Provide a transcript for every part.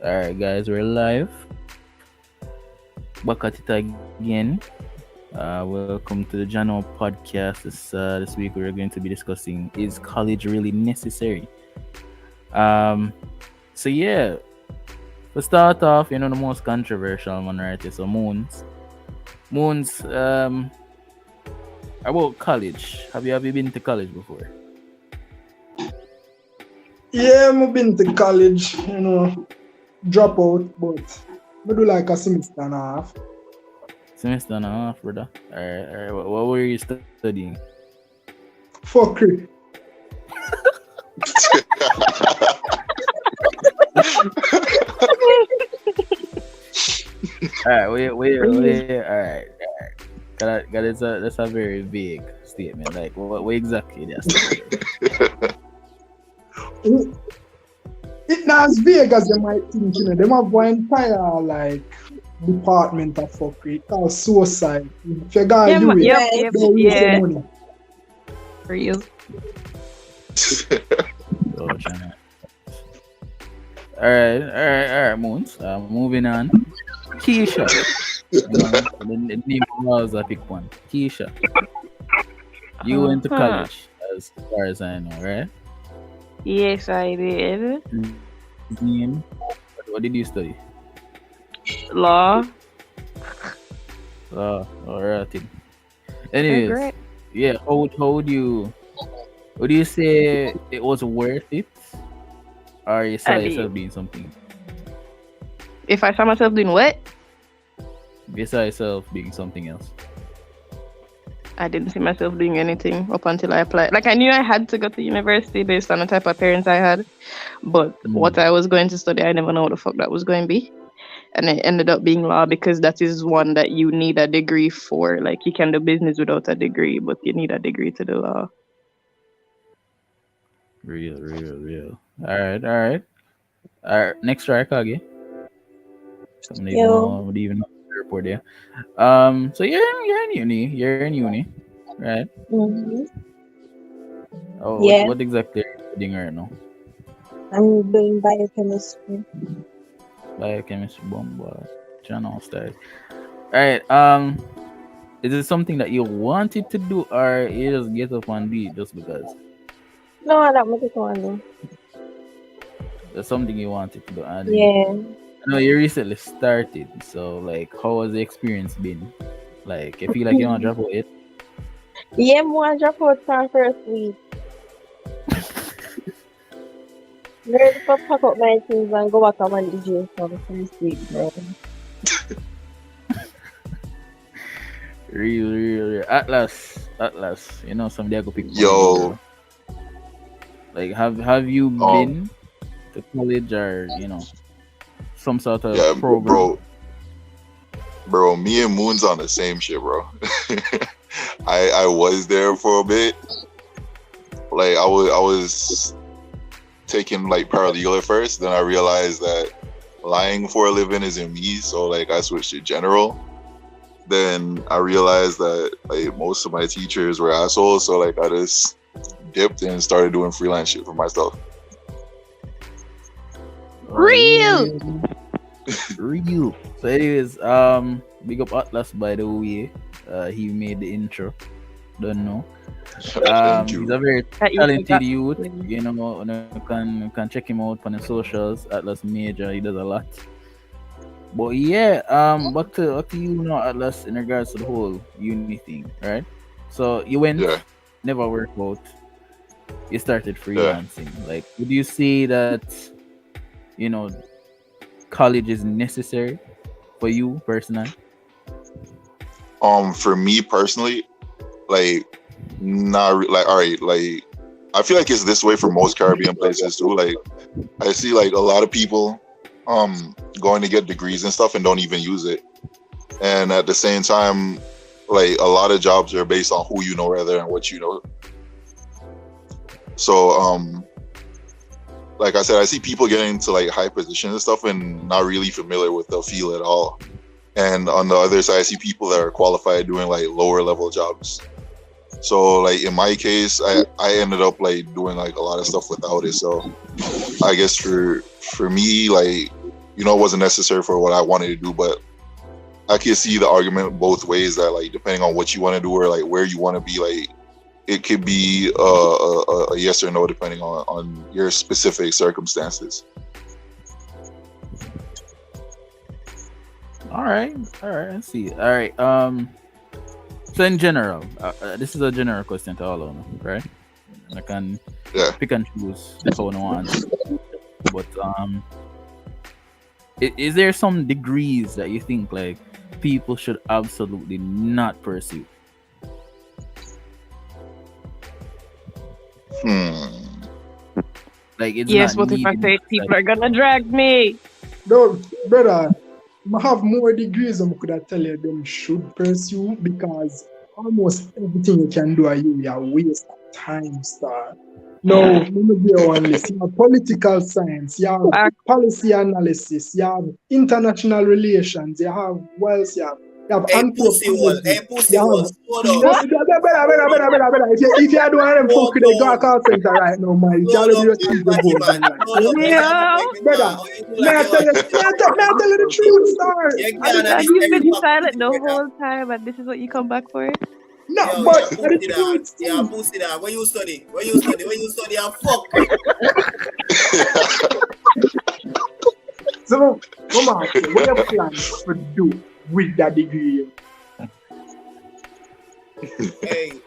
Alright, guys, we're live. Back at it again. Welcome to the Jano podcast. This week we're going to be discussing, is college really necessary? Um, so yeah, to start off, the most controversial one right is Moons. Moons, about college. Have you been to college before? Yeah, I've been to college, drop out, but I do like a semester and a half. Semester and a half, brother. Alright. What were you studying? Fuckery. Alright, wait. Alright. That's a very vague statement. Like, what exactly that's It's not as vague as you might think, They have one entire, department of fuckery. It's called suicide. If you gotta do it, don't use your money. For you. Alright, Moons. Moving on. Keisha. The name was I pick one. Keisha. You went to college, as far as I know, right? Yes, I did. Name. What did you study? Law. Alright. Anyways, Great. yeah. How would you say it was worth it, or you saw yourself doing something? If I saw myself doing what? You saw yourself doing something else. I didn't see myself doing anything up until I applied. Like, I knew I had to go to university based on the type of parents I had, but what I was going to study, I never know what the fuck that was going to be. And it ended up being law because that is one that you need a degree for. Like, you can do business without a degree, but you need a degree to do law. Real. All right. Next try, Kage. Somebody would even know the report there. So you're in uni, right? Mm-hmm. Oh, Yeah. what exactly are you studying right now? I'm doing biochemistry. Biochemistry, bomba, channel style. All right. Is it something that you wanted to do, or you just get up and do it just because? No, I don't make it one. That's something you wanted to do. And Yeah. I know you recently started, so like, how has the experience been? Like, you feel like you want to drop out yet? Yeah, I'm going to drop out from first week. Ready to pack up my things and go back on my DJ for the first week, bro. Real. Atlas. Someday I go pick. Yo. Like, have you been to college or some sort of program? Bro, me and Moon's on the same shit, bro. I was there for a bit. Like, I was taking like paralegal at first, then I realized that lying for a living isn't me, so like I switched to general. Then I realized that like most of my teachers were assholes, so like I just dipped and started doing freelance shit for myself. Real. So anyways, big up Atlas, by the way. He made the intro. Don't know. He's a very talented youth. You can check him out on the socials. Atlas Major, he does a lot. But yeah, back to you now, Atlas, in regards to the whole uni thing, right? So you went, never worked out. You started freelancing. Like, would you say that college is necessary for you personally? For me personally, like, not like, all right, like, I feel like it's this way for most Caribbean places too. Like, I see like a lot of people going to get degrees and stuff and don't even use it. And at the same time, like, a lot of jobs are based on who you know rather than what you know. So like I said, I see people getting into like high positions and stuff and not really familiar with the field at all. And on the other side, I see people that are qualified doing like lower level jobs. So like in my case, I ended up like doing like a lot of stuff without it. So I guess for me, like, it wasn't necessary for what I wanted to do. But I can see the argument both ways, that like depending on what you want to do or like where you want to be, like it could be a yes or no depending on your specific circumstances. All right. I see. All right. So in general, this is a general question to all of them, right? I can pick and choose how I want. But is there some degrees that you think like people should absolutely not pursue? Like it's yes, not but if I needed, say it, people like, are gonna drag me. No, brother, I have more degrees I could tell you them should pursue, because almost everything you can do you are waste of time, star. No, let me be on this. You have political science, you have policy analysis, you have international relations, you have wealth, you have anthropology. Pussy was. If you are doing them fuck with the Dark Call Center right now, man, you already refuse the vote. Brother, may I tell you the truth, sir? You've been silent the whole time, and this is what you come back for? No, but the truth. Yeah, pussy that. Where you study? And fuck. So, come on, what you plan to do with that degree? Hey,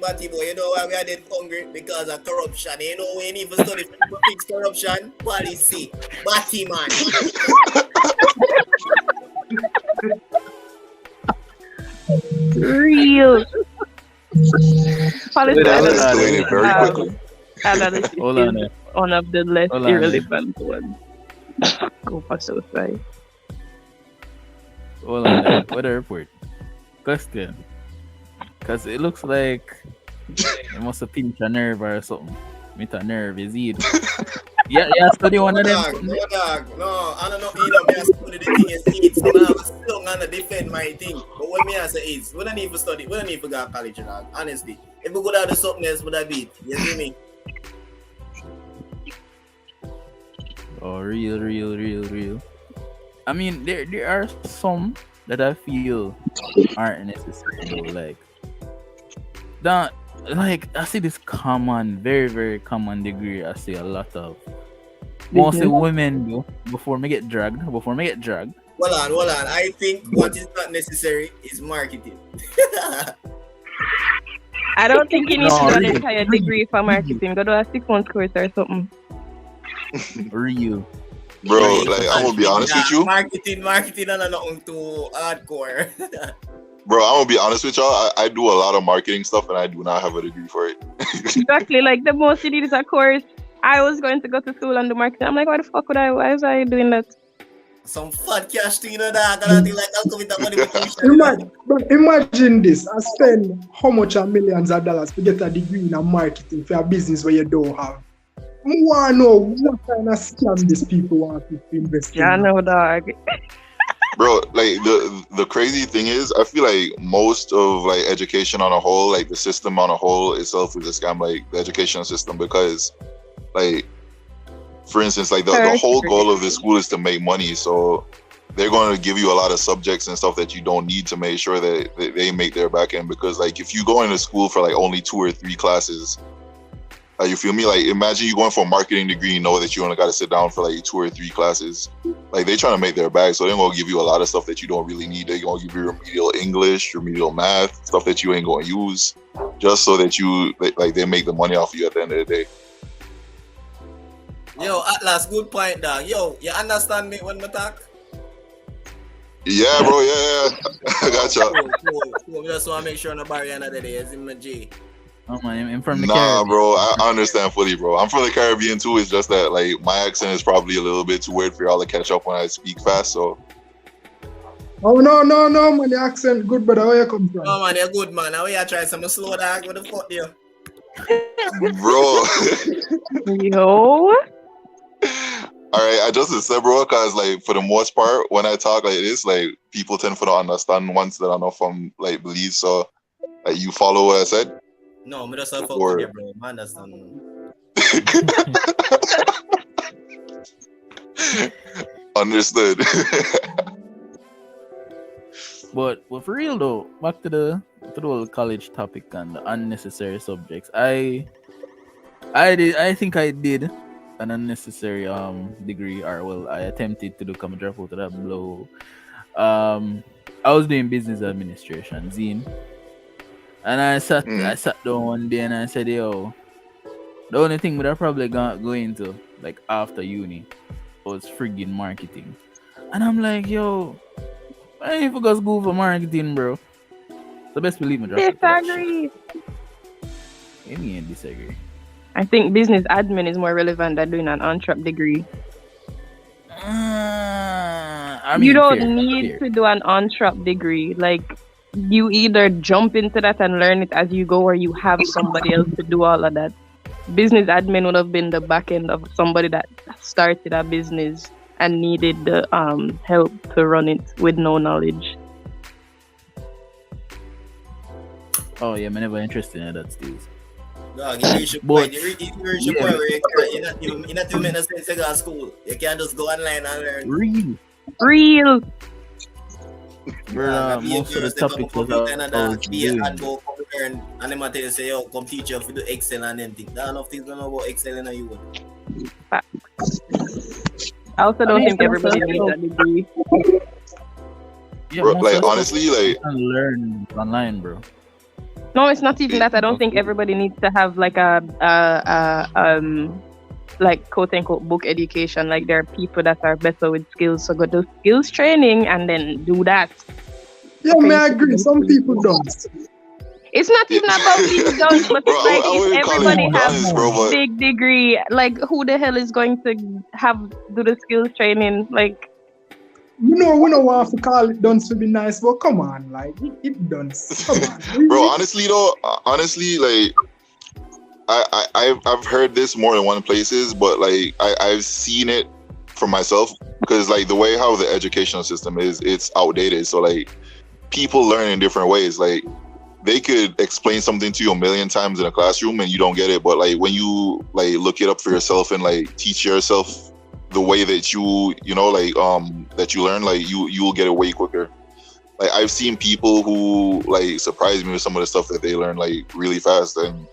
Batty boy, you know why we are dead hungry? Because of corruption. You know we need to study to fix corruption policy. Batty man. Real. Policy escalated very quickly. Hold on. One of the less irrelevant ones. Go for suicide. Hold on. Weather report. Question. Because it looks like it must have pinched a nerve or something. With a nerve is it? Yeah, study one of them. No, I don't know either. Me study the thing is it. So now I'm still gonna defend my thing. But what me say is, we don't need to study. We don't need to go to college, dog. Honestly, if we go down to something else, would I beat? You see me? Oh, real. I mean, there are some that I feel aren't necessary though. Like that. Like I see this common, very, very common degree. I see a lot of mostly women do before me get dragged. Hold on. I think what is not necessary is marketing. I don't think you need to do an entire degree for marketing. Go do a 6 month course or something. Real. Bro, like I'm gonna be honest with you. Marketing and nothing too hardcore. Bro, I'm gonna be honest with y'all. I do a lot of marketing stuff, and I do not have a degree for it. Exactly. Like the most you need is a course. I was going to go to school and do marketing. I'm like, why the fuck would I? Why was I doing that? Some fat cash thing, dog. I think like I'll come with the money. Imagine this. I spend how much of millions of dollars to get a degree in marketing for a business where you don't have. I want to know what kind of scam these people want to invest in. Yeah, no, dog. Bro, like the crazy thing is, I feel like most of like education on a whole, like the system on a whole itself is a scam, like the education system, because like, for instance, like the whole goal of the school is to make money. So they're going to give you a lot of subjects and stuff that you don't need to make sure that they make their back end. Because like if you go into school for like only 2 or 3 classes, you feel me? Like imagine you going for a marketing degree, you know that you only got to sit down for like 2 or 3 classes. Like they trying to make their bag, so they're gonna give you a lot of stuff that you don't really need. They're gonna give you remedial English, remedial math, stuff that you ain't gonna use, just so that they make the money off of you at the end of the day. Yo, Atlas, good point, dog. Yo, you understand me when we talk? Yeah, bro. Yeah. I gotcha. Cool. We just want to make sure nobody another day is in my G. Oh man, I'm from the Nah, Caribbean. bro, I understand fully, bro. I'm from the Caribbean too. It's just that like my accent is probably a little bit too weird for y'all to catch up when I speak fast. So. Oh no, man, the accent good, brother. Where you come from? Oh man, you're good, man. Now we are trying some slow dog. What the fuck, there? Bro. Yo. All right, I just said, bro, because like for the most part, when I talk like this, like people tend to understand ones that are not from like Belize. So, like you follow what I said. No, me just fuck with you, bro. I understand. Understood. But for real though, back to the whole college topic and the unnecessary subjects. I think I did an unnecessary degree, or well, I attempted to do come drop out of that blow. I was doing business administration, Zine. And I sat down one day and I said, yo, the only thing that I probably go into like after uni was friggin' marketing. And I'm like, yo, I ain't forgot school for marketing, bro. So best believe me. Disagree. You mean disagree? I think business admin is more relevant than doing an on-trap degree. I mean, you don't need to do an on-trap degree. Like, you either jump into that and learn it as you go, or you have somebody else to do all of that. Business admin would have been the back end of somebody that started a business and needed the help to run it with no knowledge. Oh yeah, I'm never interested in that still. Dog, you reach a point. You reach a point where you're not even making sense to go to school. You can't just go online and learn. Real. Bro, most of the topics was and them tell you say, yo, come teach you how to do Excel and them things. There are enough things don't know about Excel in you. I also don't think everybody needs that degree. Yeah, bro, like honestly, like learn online, bro. No, it's not even that. I don't think everybody needs to have like a like quote unquote book education. Like there are people that are better with skills, so go do skills training and then do that. Yeah, I agree. Some people don't. It's not even about being done, but bro, it's like if everybody has bro, big degree, like who the hell is going to do the skills training? Like, we don't want to call it done to be nice, but come on, like it done. Come on, bro. Honestly, like I've heard this more than one places, but like I've seen it for myself because like the way how the educational system is, it's outdated. So like people learn in different ways. Like they could explain something to you a million times in a classroom and you don't get it, but like when you like look it up for yourself and like teach yourself the way that you know like that you learn, like you will get it way quicker. Like I've seen people who like surprise me with some of the stuff that they learn like really fast. And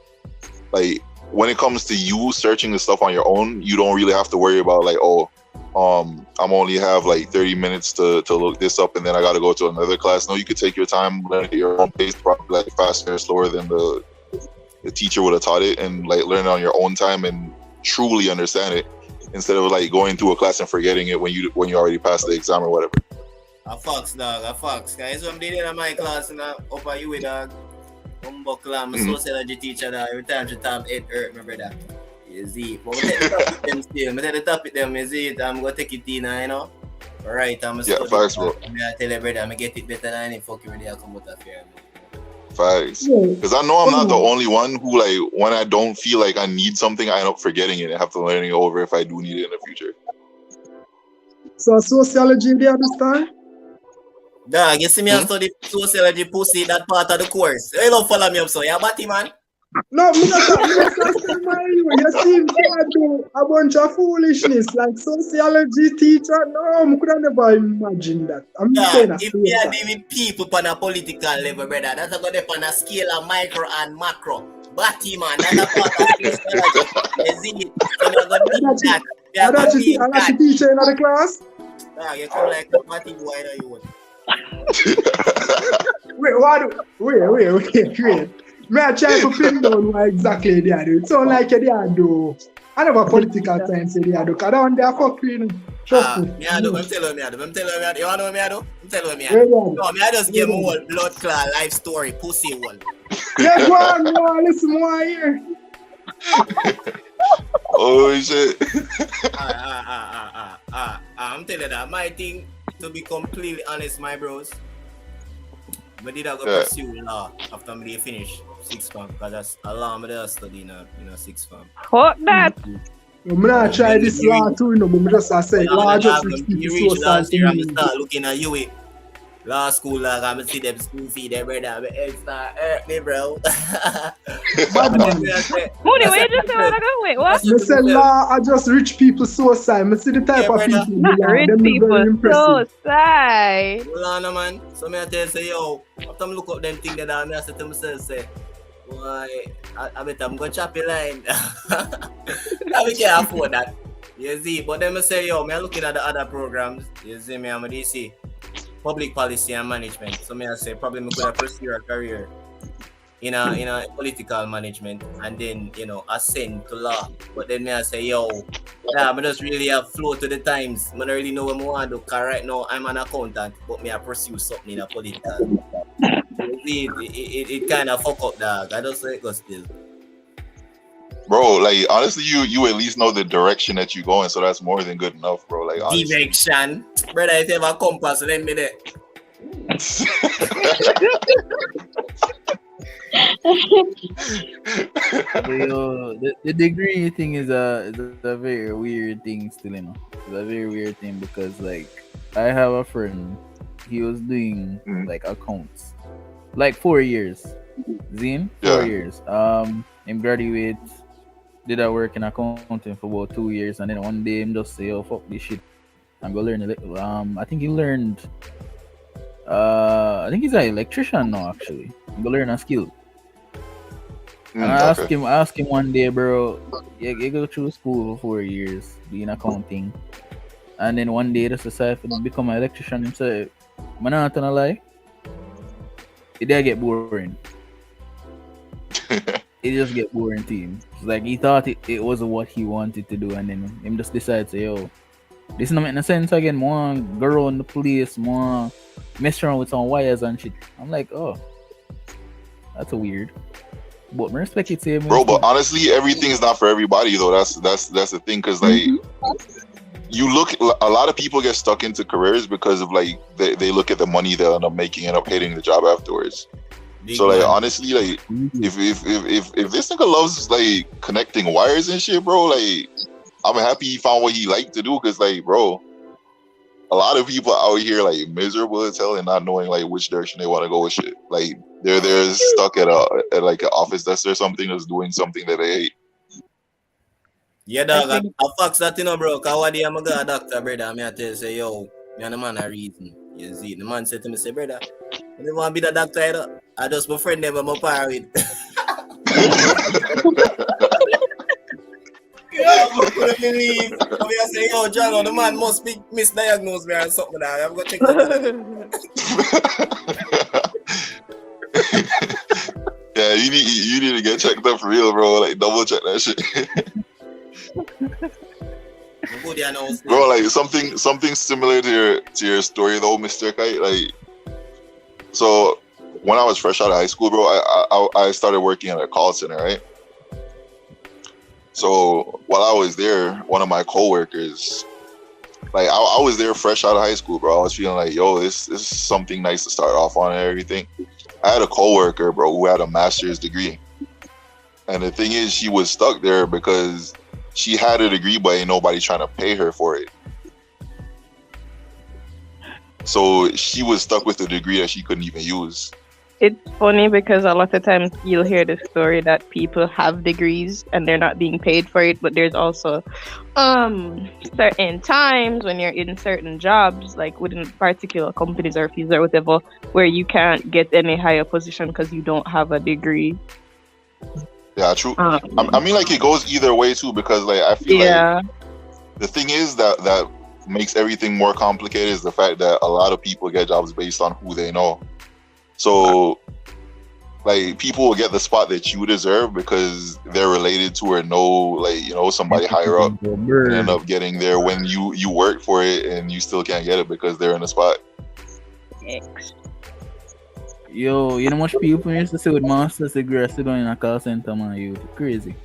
like when it comes to you searching the stuff on your own, you don't really have to worry about like, I'm only have like 30 minutes to look this up and then I got to go to another class. No, you could take your time, learn at your own pace, probably like faster or slower than the teacher would have taught it, and like learn it on your own time and truly understand it instead of like going through a class and forgetting it when you already passed the exam or whatever. A fox, dog, a fox. Guys, I'm doing in my class and up at you, dog. I'm a sociology teacher, dog. Every time she talk, it hurt, my brother. You see, but we take the topic them still. I take the topic them, you see it, I'm going to take it in, you know? Alright, I'm a yeah, facts, bro. I tell you, brother, I get it better than any fucking really come out of here. Facts. Because I know I'm not the only one who, like, when I don't feel like I need something, I end up forgetting it and have to learn it over if I do need it in the future. So sociology, do you understand? Dog, you see me I study sociology pussy, that part of the course. You don't follow me up, so you're batty, man. No, you see, I do a bunch of foolishness like sociology teacher. No, I could have never imagined that. I'm saying if you are dealing with people on a political level, brother, that's going to be on a scale of micro and macro. Batty, man, that's a part of sociology. You see it? So you're going to need that. I'm not teacher in the class. Dog, you come like a batty boy, you would. Wait. May I try to pin down what exactly they are doing? It sounds like they are do. I never political science they are do. Because down there fuck you. Trust me. I'm telling you. You want to know me I do? I'm telling you. No, I just give me one blood clot life story, pussy one. Yeah, go on, listen more here. Oh shit. I'm telling you that my thing, to be completely honest, my bros, but did I go pursue law after me finish 6th form, because that's a law me there study in a 6th form. Fuck that. I'm not try this law too, but I just say law just you reach last year and start looking at you. law school, like, I'm see them school fee, them brother. My head start hurt me, bro. Bad man. Mooney, where you just say wanna go? Wait, what? Me say law are just rich people suicide. Me see the type Yeah, of brother. people. Not who are rich them people. very impressive. So sad. Hold on, man. So me I tell you, say, yo, after I look up them things that I say to myself, say, boy, I bet I'm gonna chop your line. I can't afford that. You see, but then I say, yo, me I looking at the other programs. You see, me I'm a DC, public policy and management. So me I say, probably me gonna pursue a career in a political management, and then ascend to law. But then me I say, yo, I just really have flow to the times. I don't really know what I want to do. Cause right now I'm an accountant, but me I pursue something in a political. It kind of fuck up, dog. I just let it go still. Bro, like honestly, you at least know the direction that you going, so that's more than good enough, bro. Like honestly. Direction, brother. If you have a compass, let me there. The degree thing is a very weird thing still, you know. It's a very weird thing because like I have a friend, he was doing like accounts, like 4 years. Zine, 4 years. Him graduate, did I work in accounting for about 2 years, and then one day him just say, "Oh fuck this shit, I'm gonna learn a little." I think he learned. I think he's an electrician now. Actually, I'm gonna learn a skill. And I asked him one day, bro, you go through school for 4 years doing accounting, and then one day just decide to become an electrician himself. I'm not gonna lie, it did get boring. It just get boring to him. It's like he thought it was what he wanted to do, and then him just decide to say, yo, this don't make no sense again. More go around the place, more mess around with some wires and shit. I'm like, oh, that's a weird. But I respect it, same. Bro, but honestly, everything is not for everybody though. That's the thing, because like you look, a lot of people get stuck into careers because of like they look at the money they'll end up making and up hating the job afterwards. So like honestly, like if this nigga loves like connecting wires and shit, bro, like I'm happy he found what he liked to do, because like, bro, a lot of people out here like miserable as hell and not knowing like which direction they want to go with shit. Like they're stuck at like an office desk or something that's doing something that they hate. Yeah, dog. I fax that, bro. Cause one day I'm a doctor, brother. I tell you, say, yo, me and the man a reason. You see, the man said to me, say, brother, I don't want to be the doctor either. I just my friend never my par with. I couldn't believe. I say, yo, John, the man must be misdiagnosed me or something like that. I'm gonna check that. Yeah, you need to get checked up for real, bro. Like double check that shit. Bro, like something similar to your story though, Mr. Kite. Like, so when I was fresh out of high school, bro, I started working at a call center, right? So while I was there, one of my coworkers, like I was there fresh out of high school, bro. I was feeling like, yo, this is something nice to start off on and everything. I had a coworker, bro, who had a master's degree, and the thing is, she was stuck there because she had a degree, but ain't nobody trying to pay her for it. So she was stuck with a degree that she couldn't even use. It's funny because a lot of times you'll hear the story that people have degrees and they're not being paid for it, but there's also certain times when you're in certain jobs, like within particular companies or fields or whatever, where you can't get any higher position because you don't have a degree. Yeah, true. I mean, like it goes either way too, because like I feel like the thing is that makes everything more complicated is the fact that a lot of people get jobs based on who they know. So, like, people will get the spot that you deserve because they're related to or know, like, you know, somebody higher up, and end up getting there when you work for it and you still can't get it because they're in the spot. Yo, you know much people used to say with master's degree still going in a call center, man. You crazy.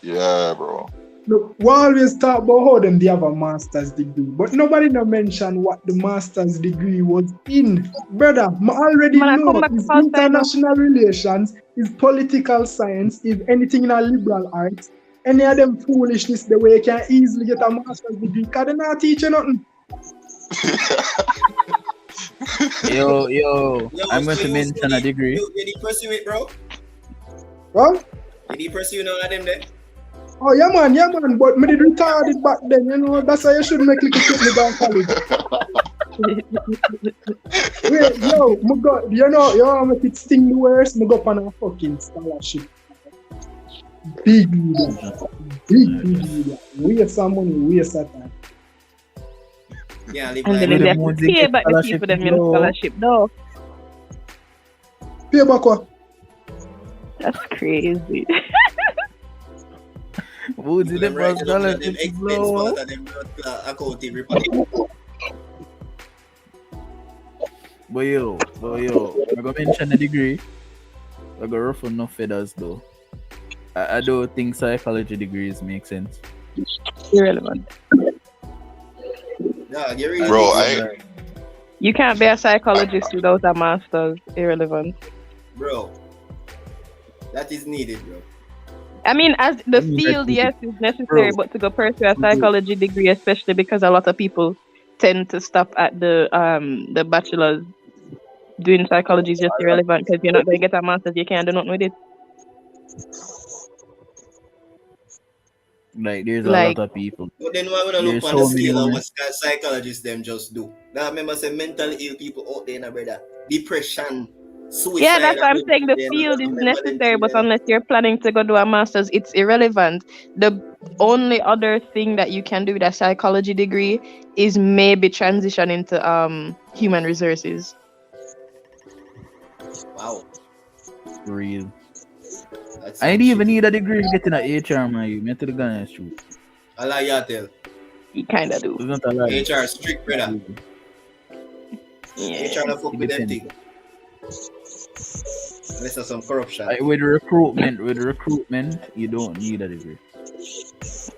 Yeah, bro. Look, we always talk about how they have a master's degree, but nobody no mention what the master's degree was in. Brother, I already know it's international relations, it's political science, is anything in a liberal arts. Any of them foolishness, the way you can easily get a master's degree, because they're not teaching nothing. Yo, I'm going to mention a degree. You need to pursue it, bro. What? You need to pursue none of them there. Oh, yeah, man. But me did retarded back then, you know. That's why you should make little shit me down college. Wait, yo, me go, you know, make it sting the worst. Me go on a fucking scholarship. Big. Waste some money, waste of time. Yeah, live And like then they have to music pay back the people them in scholarship, scholarship, though. Pay back what? That's crazy. Woods in the them right first now, dollar them expense blow. part of them account every money. But yo, I'm gonna mention the degree. I got rough enough feathers though. I don't think psychology degrees make sense. Irrelevant. Yeah, get rid of Bro, it. You can't be a psychologist without a master's. Irrelevant. Bro, that is needed, bro. I mean, as the field, yes, is necessary, but to go pursue a psychology degree, especially because a lot of people tend to stop at the bachelor's, doing psychology is just irrelevant because you're not going to get a master's, you can't do nothing with it. Like there's a Like- lot of people. But then why would I look There's on the so many scale of more. what psychologists them just do? Now remember say mentally ill people out there, now, brother. Depression, suicide. Yeah, that's what I'm and saying. The them, field is remember them necessary, but things, unless you're planning to go do a master's, it's irrelevant. The only other thing that you can do with a psychology degree is maybe transition into human resources. Wow. Real. That's I didn't some even shit. need a degree to get in a HR, man. You meant to the gun shoot. I like you tell. You kind of do. It's not a lie. HR strict, brother. Yeah. HR not fuck It with them depends. things. Unless there's some corruption. Like, with recruitment, you don't need a degree.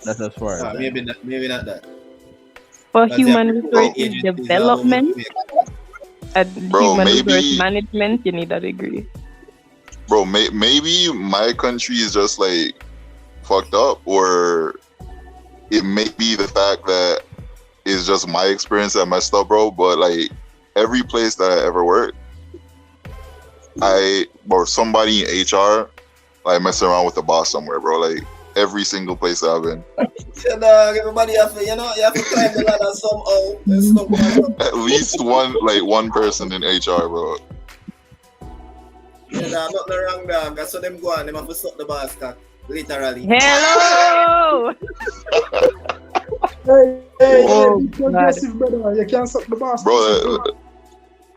That's as far as Ah, I maybe not that. For Because human the resources agencies are development and Bro, human maybe- resource management, you need a degree. Bro, maybe my country is just like fucked up, or it may be the fact that it's just my experience that messed up, bro. But like every place that I ever worked, or somebody in HR, like messing around with the boss somewhere, bro. Like every single place that I've been, Yeah, dog, everybody have to, you have to climb the ladder somehow. There's some- at least one person in HR, bro. Yeah, dog, nothing wrong, dog. That's what them go on. Them have to suck the basket. Literally. Hello! Hey, Oh, be progressive, brother. You can't suck the boss. Bro,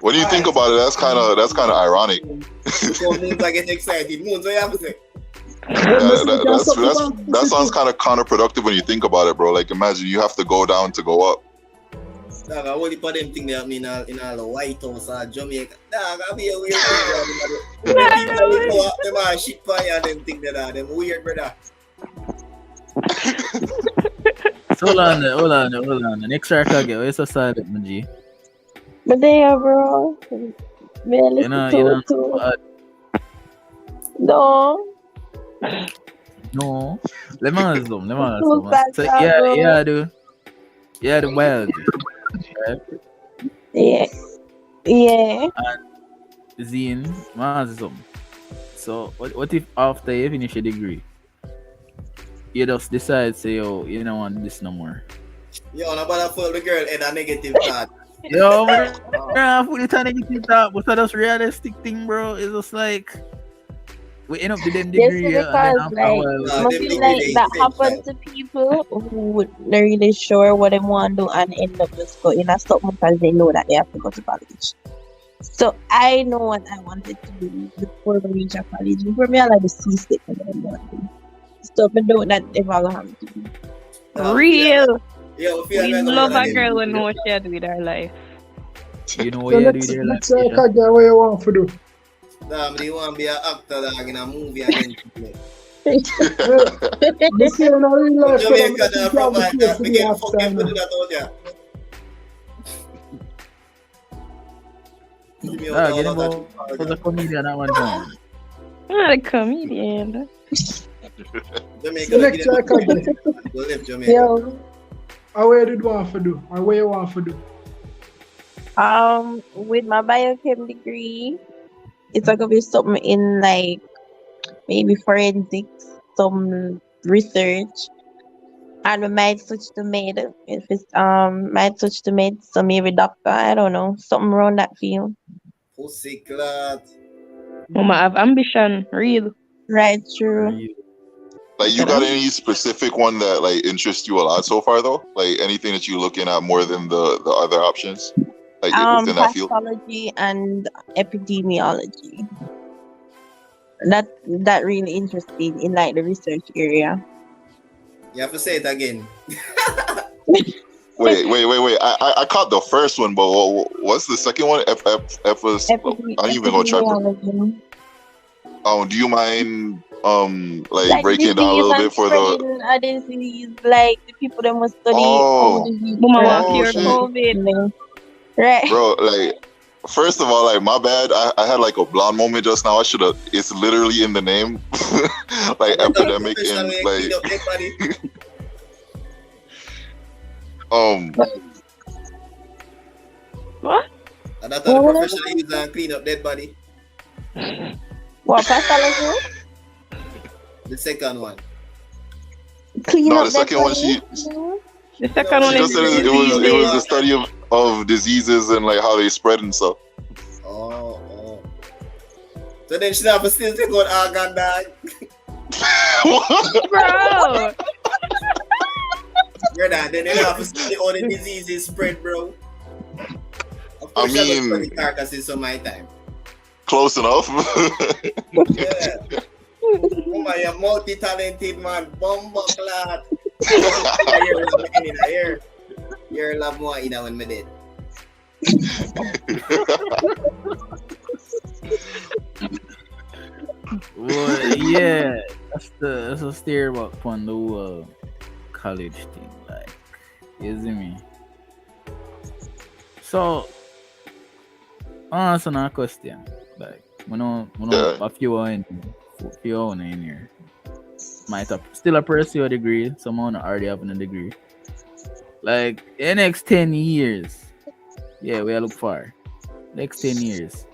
when you think about it, that's kind of ironic. So Moons are getting excited. Moons, what you have to say? That sounds kind of counterproductive when you think about it, bro. Like imagine you have to go down to go up. Dog, I only put them thing they have in all the White House or Jamaica. Dog, I be a weird thing. Them are shit fire and them thing that them weird, brother. So hold on. The next track I get, where's the silent, man, G? But there, bro. Me You listen know, to No. no. Let me ask them. So bad, So, bro. the wild. Right? Yeah. Zine, ask them. So, what if after you finish your degree, you just decide, say, oh, you don't want this no more? Yo, no bother follow the girl and a negative thought. Yo, man, put it on negative thought, but that's realistic thing, bro. It's just like, we end up with them Yes, degree, because and then after a like while, Nah, I them feel degree like they that same happens to people who not really sure what they want to do and end up just going and stuff because they know that they have to go to college. So I know what I wanted to do before I reach a college. For me, I like the C-stick and then want to do. Stuff I don't that ever gonna have to do. Real. Yo, We love a girl when what she do with her life. you know So what you do let's there, like, check again what you want to do. Damn, they want to be an actor dog, in a movie and then This year, in real life, Jamaica, you dog, from my can't dad, be we the get after fucking now. do that out there. Give me Ah, all get that him out out there. for the comedian at one time. I'm not a comedian. Jamaica, So let's give them check again. go left Jamaica. Yo, How you did want to do? Or what you want to do? With my biochem degree, it's gonna be something in like maybe forensics, some research, and we might switch to med. If it's might switch to med, so maybe doctor. I don't know, something around that field. Pussy clot. Mama have ambition, real. Right, true. Like, you got any specific one that like interests you a lot so far, though? Like anything that you're looking at more than the other options, like within that field? Pathology and epidemiology. That really interesting in like the research area. You have to say it again. Wait. I caught the first one, but what's the second one? F was. I don't even go try. Do you mind like breaking it down a little bit for the disease, like the people that must study disease. COVID. Right. Bro, like, first of all, like, my bad. I had like a blonde moment just now. I should have. It's literally in the name, like epidemic and like. What? I thought the professional use and clean up dead body. What pathology? The second one. Clean no, up the second one The second one she just said it was the study of diseases and like how they spread and stuff. Oh. So then she have to still take out organ, dog. Bro. Brother, then they have to study all the diseases spread, bro. Of course, I mean, study carcasses on my time. Close enough. Yeah. Oh my, you're multi-talented, man. Bomba clad. You're love more in when me dead. Well, yeah, that's a steer about on the college thing, like, you see me. So, answer that question, like, a few in here might have still a pursue a degree, someone already having a degree. Like, in next 10 years, yeah, we are look for next 10 years.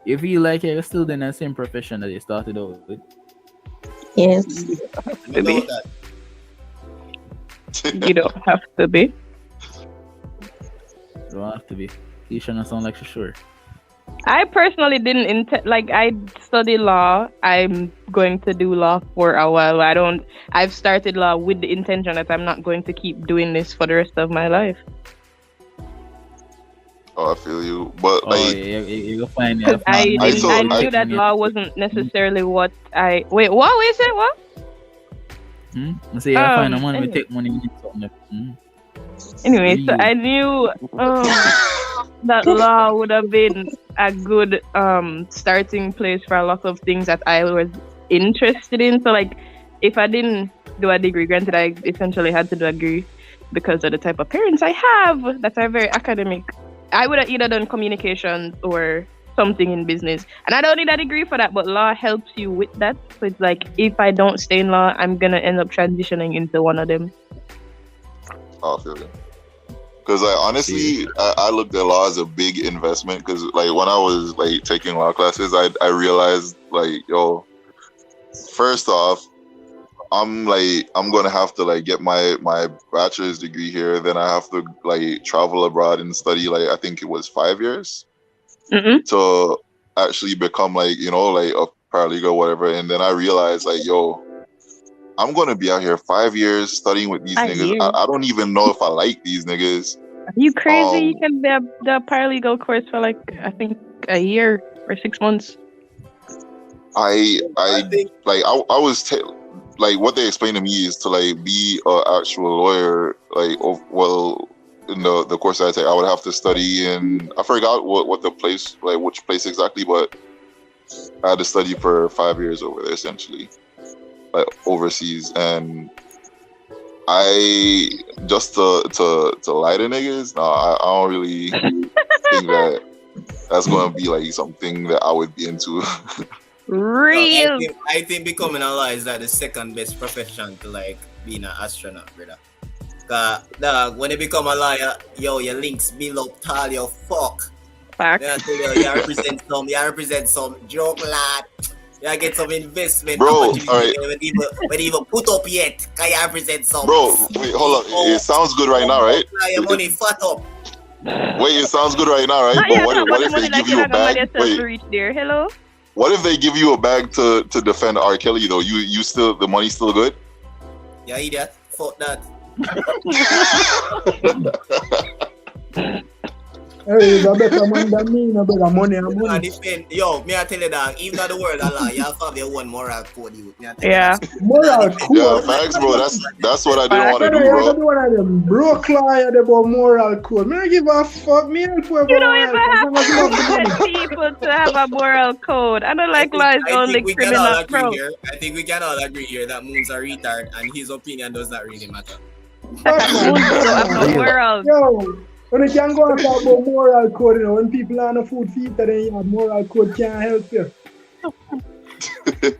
You feel like you're still in the same profession that you started out with? Yes. Maybe. You don't have to be. You don't have to be. You shouldn't sound like you're sure. I personally didn't intend, like, I study law. I'm going to do law for a while. I've started law with the intention that I'm not going to keep doing this for the rest of my life. Oh, I feel you. But like, you'll find because I knew that law wasn't necessarily what I. Wait, what? Wait, say what? I say, I find the money, we take money, we need something. Anyway, so I knew that law would have been a good starting place for a lot of things that I was interested in. So, like, if I didn't do a degree, granted, I essentially had to do a degree because of the type of parents I have that are very academic. I would have either done communications or something in business. And I don't need a degree for that, but law helps you with that. So it's like, if I don't stay in law, I'm going to end up transitioning into one of them. Oh, I feel you. Because like, honestly, I looked at law as a big investment. Because like when I was like taking law classes, I realized like, yo, first off, I'm gonna have to like get my bachelor's degree here. Then I have to like travel abroad and study like I think it was 5 years to actually become like, you know, like a paralegal or whatever. And then I realized like, yo, I'm gonna be out here 5 years studying with these niggas. I don't even know if I like these niggas. Are you crazy? You can be the paralegal course for like I think a year or 6 months. I think like I was like what they explained to me is to like be an actual lawyer. Like well, in the course I take, I would have to study in I forgot what the place like which place exactly, but I had to study for 5 years over there essentially, like overseas. And I just to lie to niggas, no, I don't really think that that's gonna be like something that I would be into. Real. I think becoming a lawyer is like the second best profession to like being an astronaut, brother. Dog, when you become a lawyer, yo, your links build up tall, your fuck. Fact. Yeah, I tell you represent some joke lad. You get some investment. Bro, alright. When even put up yet, can you represent some? Bro, wait, hold on. It sounds good right now, right? Your money fat up. Wait, it sounds good right now, right? But what if they give you a bag? Wait, hello? what if they give you a bag to defend R. Kelly though? You still, the money's still good? Yeah, idiot. Fuck that. Hey, it's a better man than me, no better money and money. Yo, me I tell you that, even though the world Allah, you have to have your own moral code. Yeah. Moral code. Yeah, facts, bro. That's what I didn't want to do, You're bro. one of them broke liar about moral code. Me don't give a fuck. Me help whoever You don't I even help, as long as you have the have money. to people to have a moral code. I don't like lies only criminal. I think we can all agree here that Moon's a retard and his opinion does not really matter. The world. Yo, when you can go and talk about moral code, you know, when people are on a food feet, then you have moral code can't help you. Then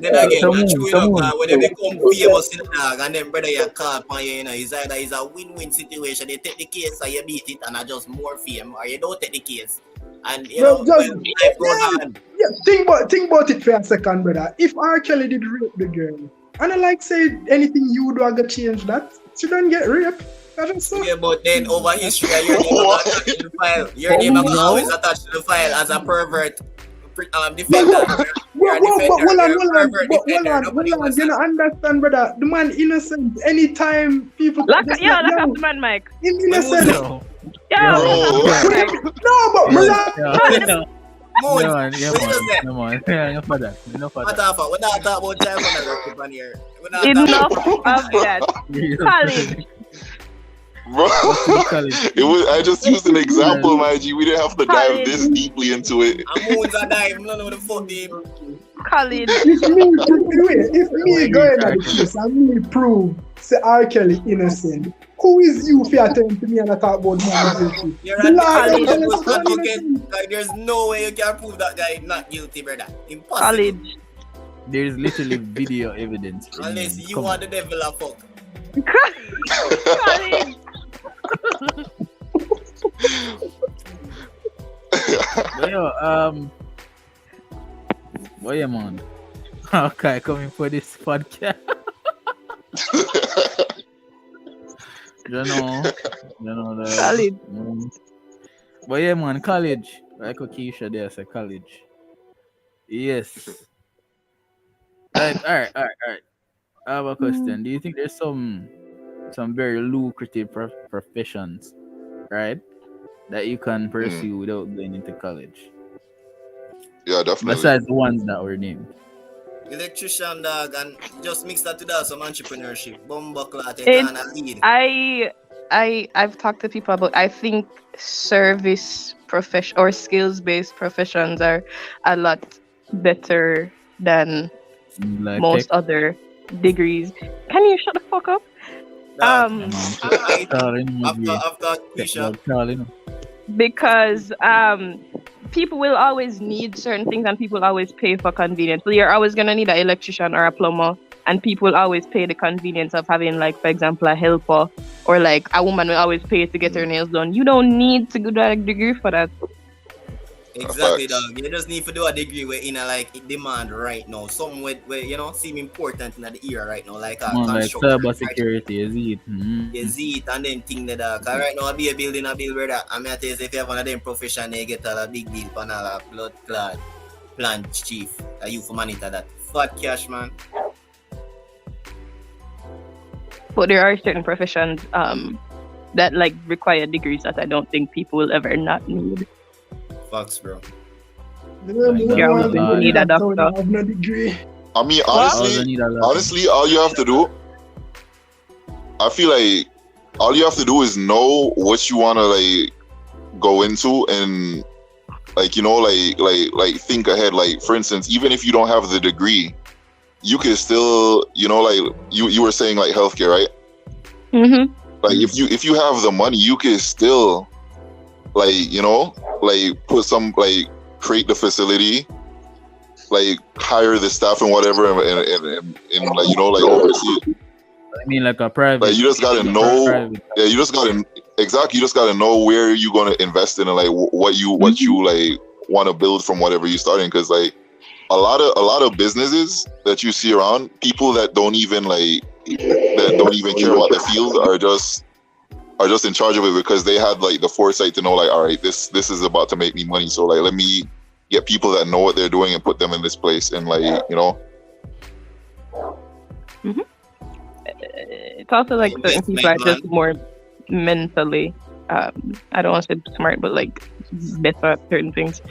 again, when they become famous in the dog and then brother you call upon you, you know, it's either it's a win-win situation. They take the case and you beat it and are just more fame, or you don't take the case. And you know, just, life goes on. Yeah, think about it for a second, brother. If R. Kelly did rape the girl, and I like say anything you do, I got change that. She don't get raped. Yeah, but then over history, your name is attached to the file. Your name is always attached to the file as a pervert defender. Hold on. You know, understand, brother. The man innocent. Anytime people. Lock up the man, Mike. Him innocent. Bro. No, but brother. No more. Enough of that. We're not talking about time on here. Enough of that. Colin. Bro, I just used an example, my G. We didn't have to dive this deeply into it. Moons are dive. No, the fuck name. Colin. If me go in the case and me prove say R. Kelly innocent, who is you for attend to me and I talk about my You're advocate. There's no way you can prove that guy not guilty, brother. Impossible. College. There's literally video evidence. Unless you want the devil a fuck. College. What you man? Okay, coming for this podcast. you know the College. But yeah, man, college. Like what Keisha there say, college. Yes. Right, all right. I have a question. Do you think there's some very lucrative professions, right, that you can pursue without going into college? Yeah, definitely. Besides the ones that were named. Electrician, dog, and just mix that to that some entrepreneurship. I've talked to people about. I think service profession or skills-based professions are a lot better than Like most other degrees. Can you shut the fuck up? After Keisha. Because people will always need certain things and people always pay for convenience. So you're always gonna need an electrician or a plumber, and people will always pay the convenience of having, like, for example, a helper, or like a woman will always pay to get her nails done. You don't need to go to a degree for that. Exactly, dog. You just need to do a degree where in a like demand right now. Something where you know seem important in the era right now, like cyber security, is it? Is it and then thing that cause right now I be a building a bill where that I mean I tell you if you have one of them profession they get a big deal for a blood clot plant chief. You for monitor that. Fat cash, man. But there are certain professions that like require degrees that I don't think people will ever not need. Facts, bro. You need a doctor. I mean, honestly, all you have to do, I feel like all you have to do is know what you want to like go into and like, you know, like think ahead. Like, for instance, even if you don't have the degree, you can still, you know, like you were saying, like healthcare, right? Mm-hmm. Like if you have the money, you can still, like, you know, like put some, like create the facility, like hire the staff and whatever, and like, you know, like oversee it. I mean, like a private. Like you just gotta know. Private. Yeah, you just gotta exactly. You just gotta know where you're gonna invest in and like what you like want to build from whatever you're starting. Because like a lot of businesses that you see around, people that don't even care about the field are just in charge of it because they had like the foresight to know like, all right, this is about to make me money. So like, let me get people that know what they're doing and put them in this place and like, you know. Mm-hmm. It's also like certain people are just more mentally, I don't want to say smart, but like better at certain things.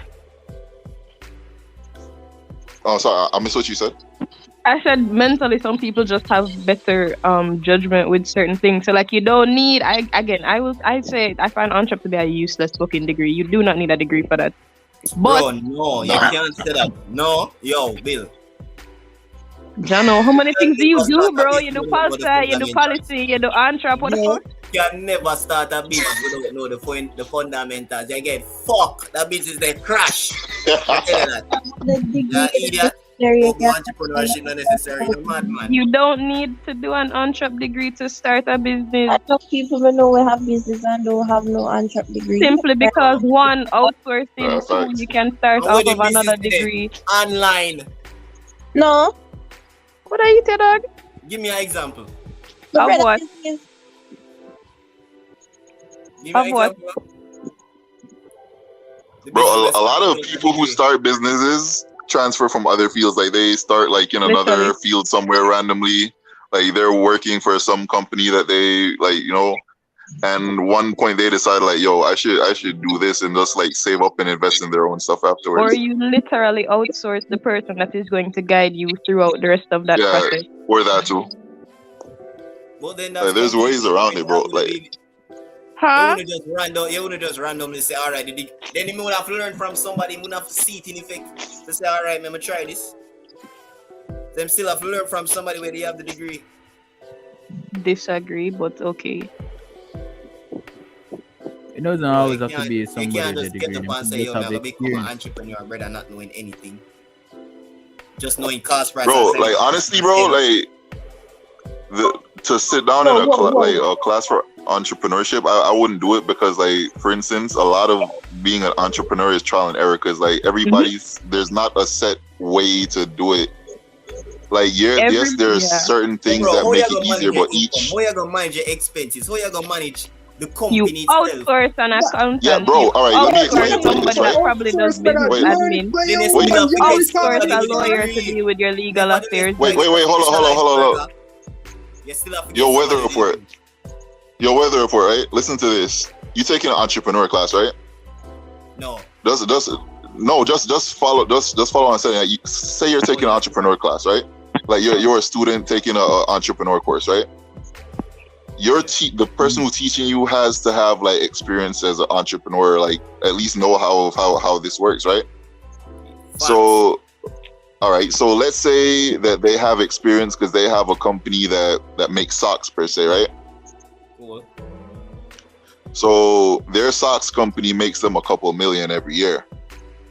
Oh, sorry, I missed what you said. I said mentally, some people just have better judgment with certain things. So like, you don't need. I say I find entrepreneur to be a useless fucking degree. You do not need a degree for that. But bro, no, you can't say that. No, yo, Bill. Jano, how many things do you do, bro? You do policy, you do policy, you do entrepreneur. What the fuck? You can never start a business without know the fundamentals. You get fuck. That business they crash. I tell you that. The idiot. Entrepreneurship not necessary. You're mad, man. You don't need to do an entrepreneur degree to start a business. I know people who know we have business and don't have no entrepreneur degree. Simply because one, outsourcing, two, you can start off of another degree. Online. No. What are you saying, dog? Give me an example. Of what? Give me an example. Bro, a lot of people who start businesses transfer from other fields. Like they start like in another field somewhere randomly. Like they're working for some company that they like, you know, and one point they decide like, yo, I should do this and just like save up and invest in their own stuff afterwards. Or you literally outsource the person that is going to guide you throughout the rest of that process. Or that too. Well, then like, there's ways around it, bro. Like, huh? You would just randomly say, all right, then you would have learned from somebody, you would have see it in effect to say, all right, I'm gonna try this. Them still have learned from somebody where they have the degree. Disagree, but okay. It doesn't always have to be somebody you can't with a just degree. get up and say, yo, I'm gonna become an entrepreneur, brother, not knowing anything. Just knowing cost price. Bro, like honestly, bro, like to sit down in a class for entrepreneurship, I wouldn't do it because, like, for instance, a lot of being an entrepreneur is trial and error because, like, everybody's there's not a set way to do it. Like, yes, there's certain things that make it easier, but each. How you gonna manage your expenses? How you gonna manage the company you itself? Outsource an accountant. Yeah, bro. All right, let me explain somebody this, that right? probably does business admin. Outsource a lawyer to deal with your legal affairs. Wait, hold on. Your weather report, right? Listen to this. You taking an entrepreneur class, right? No. Just follow. Just follow on saying. Like, say you're taking an entrepreneur class, right? Like you're a student taking an entrepreneur course, right? The person who's teaching you has to have like experience as an entrepreneur, like at least know how this works, right? So, all right. So let's say that they have experience because they have a company that makes socks per se, right? Cool. So their socks company makes them a couple million every year,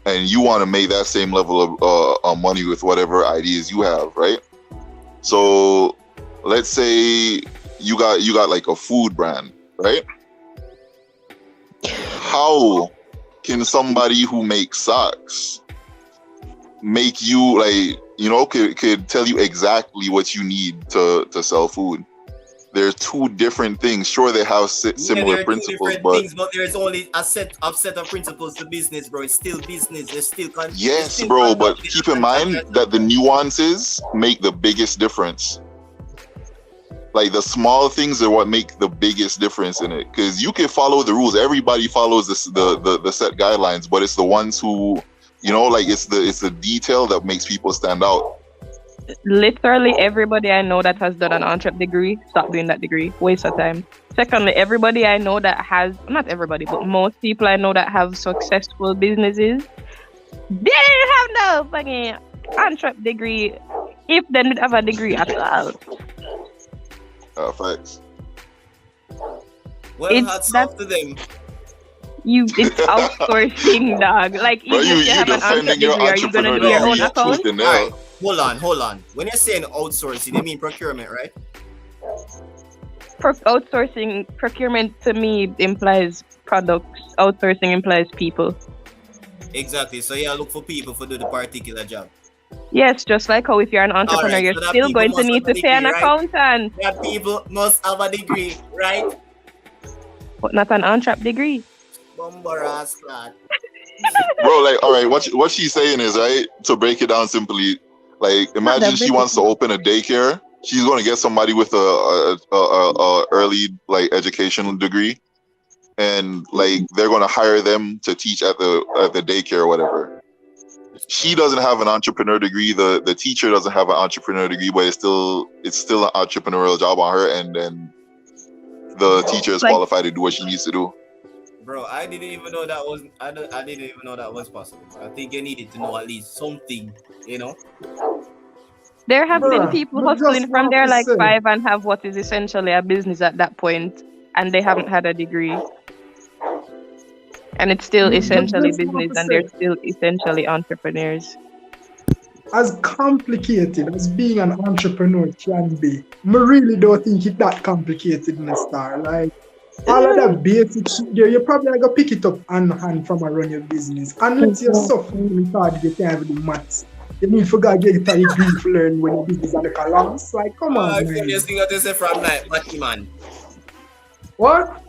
and you want to make that same level of money with whatever ideas you have, right? So let's say you got like a food brand, right? How can somebody who makes socks make you like, you know, could tell you exactly what you need to sell food? They're two different things. Sure, they have similar principles, but there's only a set of principles to business, bro. It's still business. There's still yes, bro. But keep in mind that the nuances make the biggest difference. Like the small things are what make the biggest difference in it. Because you can follow the rules. Everybody follows the set guidelines, but it's the ones who, you know, like it's the detail that makes people stand out. Literally everybody I know that has done an entrepreneur degree, stop doing that degree. Waste of time. Secondly, everybody I know that has, not everybody, but most people I know that have successful businesses, they didn't have no fucking entrepreneur degree if they didn't have a degree at all. Facts. Well, hats off to them. It's outsourcing, dog. Like, bro, even if you have an entrepreneur degree, are you gonna do your own account? Right. Hold on. When you're saying outsourcing, you mean procurement, right? outsourcing procurement to me implies products. Outsourcing implies people. Exactly. So you look for people to do the particular job. Yes, just like how if you're an entrepreneur, Alright, you're so that still people going to must need have to a pay an degree, right? accountant, That people must have a degree, right? but not an on-trap degree. Bumbaras, lad. Bro, like, all right, what she's saying is, right, to break it down simply, like, imagine she wants to open a daycare. She's going to get somebody with a early like educational degree, and like they're going to hire them to teach at the daycare or whatever. She doesn't have an entrepreneur degree. The teacher doesn't have an entrepreneur degree, but it's still an entrepreneurial job on her, and then the teacher is qualified to do what she needs to do. Bro, I didn't even know that was. I didn't even know that was possible. I think you needed to know at least something, you know. There have been people but hustling just from want their to like say- 5 and have what is essentially a business at that point, and they haven't had a degree. And it's still But essentially just want business, to and they're say- still essentially entrepreneurs. As complicated as being an entrepreneur can be, I really don't think it's that complicated in the start. Like, all of that basic shit there, you probably gonna pick it up hand from a run your business. Unless you're suffering hard, you can't have the maths. You need to get it a degree to learn when your business are like a loss. Like, come on, I man. feel this thing that they say from night, Matty man. What?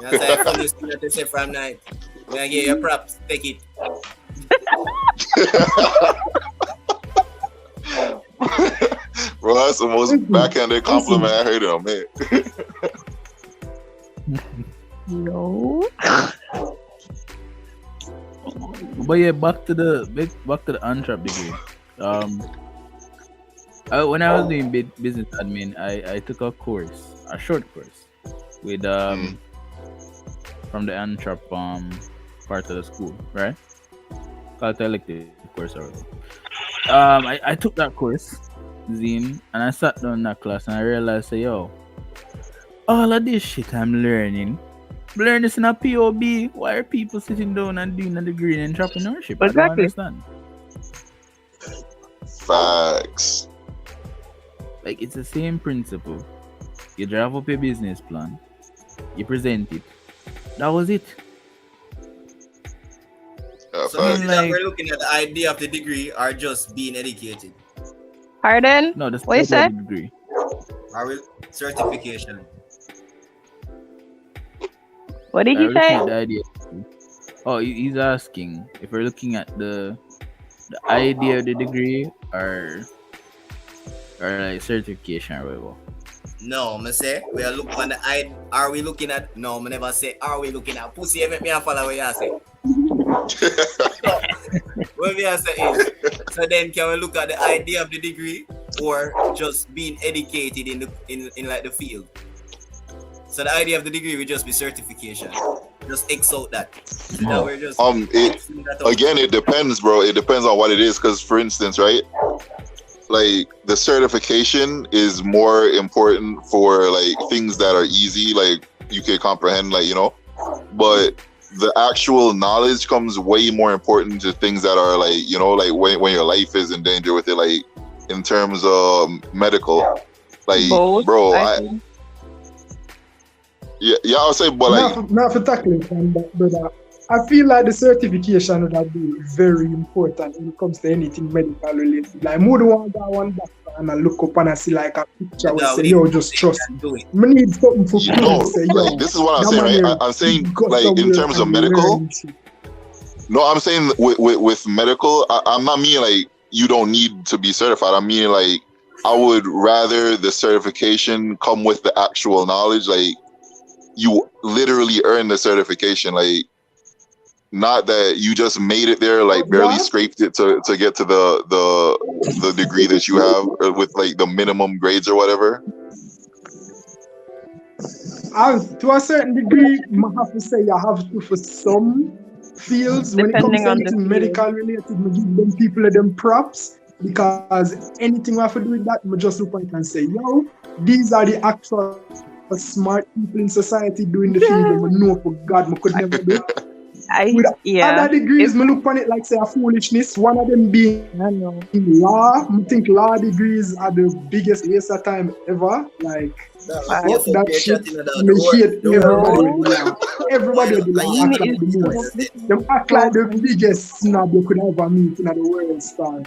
I say I feel this thing that they say from night. When I get your props, take it. Bro, that's the most backhanded compliment I heard on man. No. But yeah, back to the on-trap degree. When I was doing business admin, I took a course, a short course, with from the on-trap part of the school, right? Called the elective course already. I took that course, Zine, and I sat down in that class and I realized, say, yo, all of this shit I'm learning this in a POB. Why are people sitting down and doing a degree in entrepreneurship? Exactly. I don't understand. Facts. Like, it's the same principle. You draft up your business plan, you present it. That was it. Yeah, So facts. is that we're looking at the idea of the degree or just being educated? Pardon? No, that's What you not say? the degree. Or will certification? What did I'm he looking say? at the idea. Oh, he's asking if we're looking at the idea of the degree or like certification or whatever. No, I say we are looking at the are we looking at no, I never say are we looking at pussy make me follow what you say. What we say is so then can we look at the idea of the degree or just being educated in like the field? So the idea of the degree will just be certification. Just X out that. So that we're just Again, it depends, bro. It depends on what it is. Because, for instance, right, like the certification is more important for like things that are easy, like you can comprehend, like, you know. But the actual knowledge comes way more important to things that are like, you know, like when your life is in danger with it, like in terms of medical, like, Both, bro. think. Yeah, I'll say, but like, not for tackling from that, brother. I feel like the certification would be very important when it comes to anything medical related. Like, more than one doctor and I look up and I see like a picture and say, yo, just trust me. I need something for you people know, to say, like, yo. this is what I'm that saying, man right? I'm saying, got like, in somewhere terms of and medical. learn shit. No, I'm saying with medical, I'm not meaning like you don't need to be certified. I'm meaning like I would rather the certification come with the actual knowledge. Like, you literally earn the certification, like not that you just made it there, like barely scraped it to get to the degree that you have with like the minimum grades or whatever. To a certain degree, I have to say I have to for some fields when it comes Depending to on the anything field. medical related, I give them people them props because anything I have to do with that, I just look at it and say, yo, these are the actual smart people in society doing the field that I know for God I could never do. with yeah. other degrees, me look on it like say a foolishness. One of them being I know. law. I think law degrees are the biggest waste of time ever. Like fuck that shit. Me hate everybody with the law. Everybody with the law act like the most. Them act like the biggest snob you could ever meet in the world, star.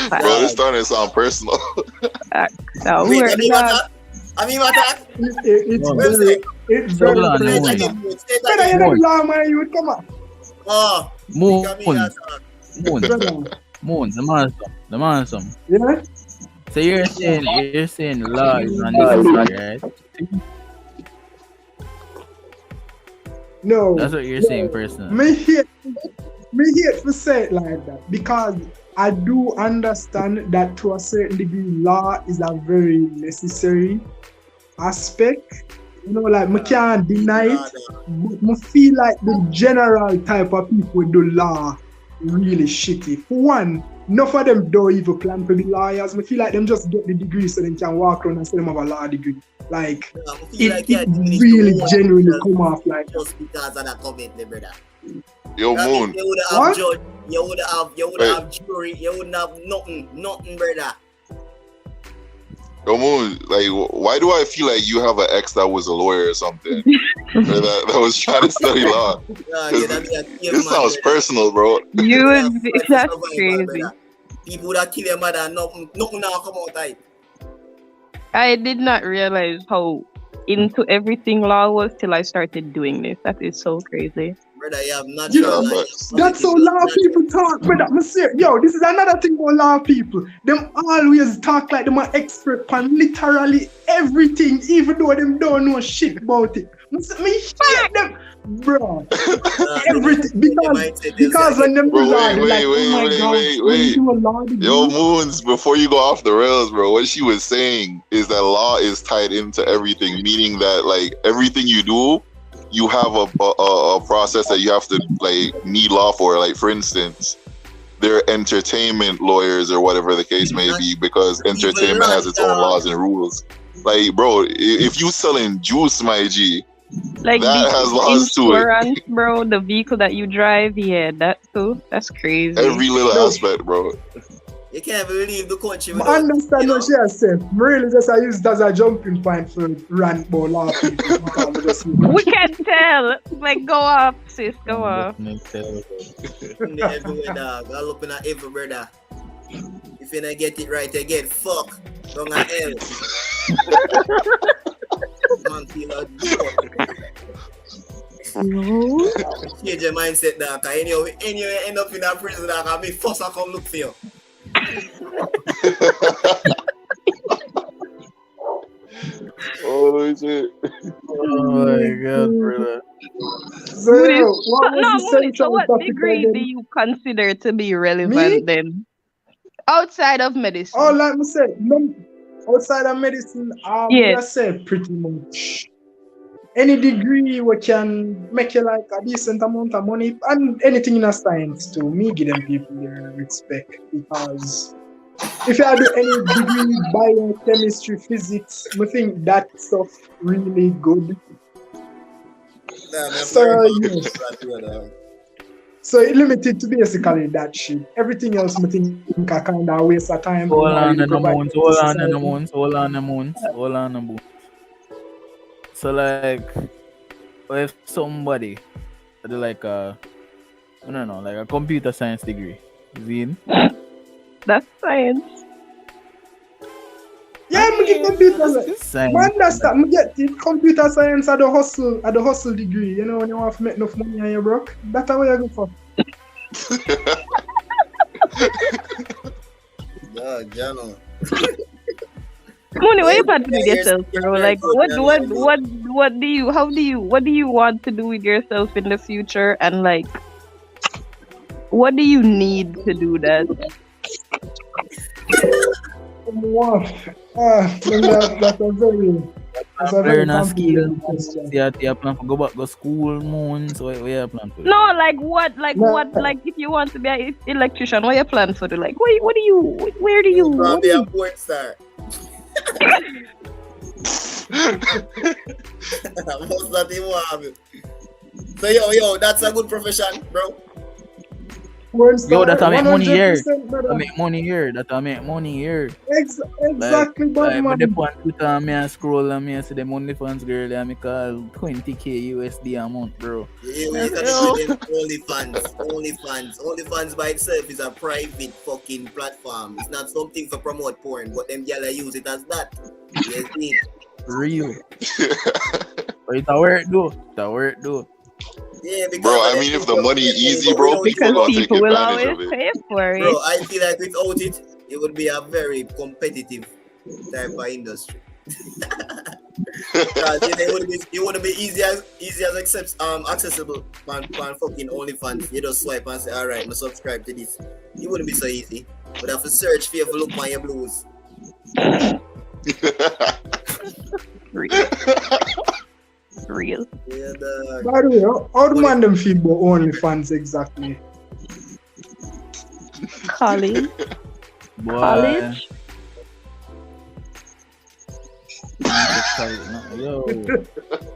Bro, this starting to sound personal. No, Wait, we're not. It's very Hold on, personal. Moons. Better you the law, man. You would come on. Oh, Moons, Brother. Moons, the man some. Yeah? So you're saying law is unnecessary, right? No. That's what you're saying personally. Me hate to say it like that because I do understand that to a certain degree law is a very necessary aspect. You know, like me can't deny it, but me feel like the general type of people with the law really shitty. For one, enough of them don't even plan to be lawyers. Me feel like them just get the degree so they can walk around and say them have a law degree. Like, it really genuinely come off like just because of that comment, brother. Yo, Moon. You would have judge, you would have jury, you wouldn't have nothing, brother. Yo, Moon, like, why do I feel like you have an ex that was a lawyer or something? that was trying to study law? This sounds personal, bro. That's crazy. People would have killed your mother and nothing now come out right. I did not realize how into everything law was till I started doing this. That is so crazy. Brother, you have natural that's how law people talk, brother. Yo, this is another thing about law people. Them always talk like them are expert on literally everything, even though them don't know shit about it. Me hate them, bro. Everything because when them do that, like, oh my God, Yo, Moons, before you go off the rails, bro, what she was saying is that law is tied into everything, meaning that like everything you do, you have a process that you have to like need law for. Like for instance, they're entertainment lawyers or whatever the case may be, because entertainment has its own laws and rules. Like, bro, if you selling juice, my G, like that has laws to it. Bro, the vehicle that you drive, yeah, that too. That's crazy. Every little aspect, bro. You can't even leave the country. I understand what she has said. Really, just I use it as a jumping point for rant about law people. We can tell. Like, go off, sis. Go off. Everywhere, dog. I'll open at every brother. If you don't get it right again, fuck. Don't hell. Man, feel a change your mindset, dog. Anyway, end up in a prison, dog. I'll be forced to come look for you. Oh shit! Oh my God, brother. So what degree do you consider to be relevant then? Outside of medicine? Oh, like I said, outside of medicine, I say pretty much any degree which can make you like a decent amount of money, and anything in a science too. Me give them people their respect, because if you do any degree, biochemistry, physics, I think that stuff really good. So it limited to basically that shit. Everything else, I think I kind of waste of time. Hold on a month. So like, if somebody do like a, I don't know, like a computer science degree, Zine? That's science. Yeah, I get computer science. Man, that's that. I get it. Computer science at the hustle degree. You know, when you want to make enough money and you're broke, that's what you go for. Jano. Mooney, what you plan to do with yourself, bro? Like, what do you want to do with yourself in the future, and like, what do you need to do that? That's a very complicated question. You plan to go school, Moons? What you plan to do? No, like what? Like if you want to be an electrician, what you plan to do? Like, where do you? Be a porn star. Most that you want. So yo, that's a good profession, bro. Yo, that I make money here. 100%, brother. I make money here. That I make money here. Exactly, Like, but the man. point Twitter and me and scroll and me and see the OnlyFans girl and me call 20k USD a month, bro. You can see them OnlyFans by itself is a private fucking platform. It's not something for promote porn, but them gyal use it as that. Yes, it. Real. But it's a work though. Yeah, because Bro, I mean, if the money easy, bro, people Because gonna take people will advantage always of it. pay for it. Bro, I feel like without it, it would be a very competitive type of industry. It wouldn't be easy as accessible on fucking OnlyFans. You just swipe and say, all right, I'm subscribe to this. It wouldn't be so easy. But have to search for you to look on your blues. Real. Yeah, dog. By the way, how do man them feel about OnlyFans exactly? College. Boy. College? Yo,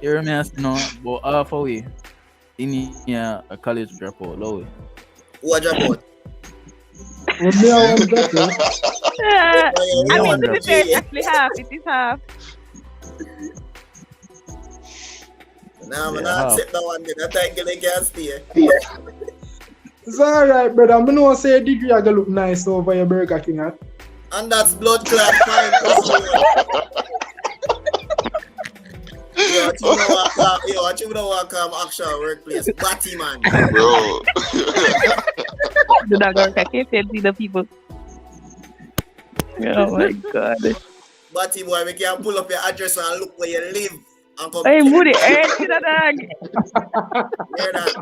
hear me ask no, but half a way. In a college dropout, low way. Who are drop out? Well, me, I want that, Yeah. Oh, I yeah, mean, to wonder. be fair, it's actually half. It is half. Nah, man, Yeah, I how? accept that one. That time they can't stay. It's alright, brother. I know say degree I gonna look nice over your Burger King hat. And that's blood clot fine. What you know what actual workplace? Batty man. Bro. Do not go. I can't see the people. Oh my god. Batty boy, we can pull up your address and look where you live. And come Hey, check. Moody, hey, see that dog. Hear that?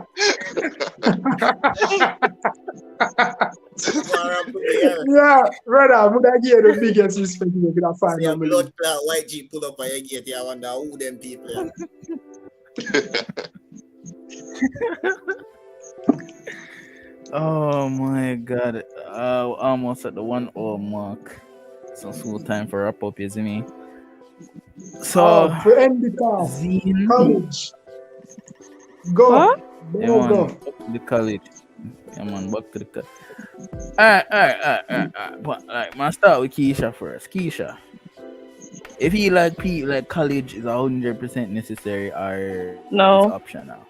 Yeah, brother, I would give you the biggest respect you could have found. Your blood clot white G pull up on your gate. You wonder who them people are. Oh my god. Almost at the 1 hour mark. So full time for wrap up, you see me? So For end the car, Zine. college. Go. Huh? Yeah, Go, man, go. back to the college. Yeah, man, back to the college. Alright. But like, man, start with Keisha first. Keisha, if you like college is 100% necessary or No. it's optional.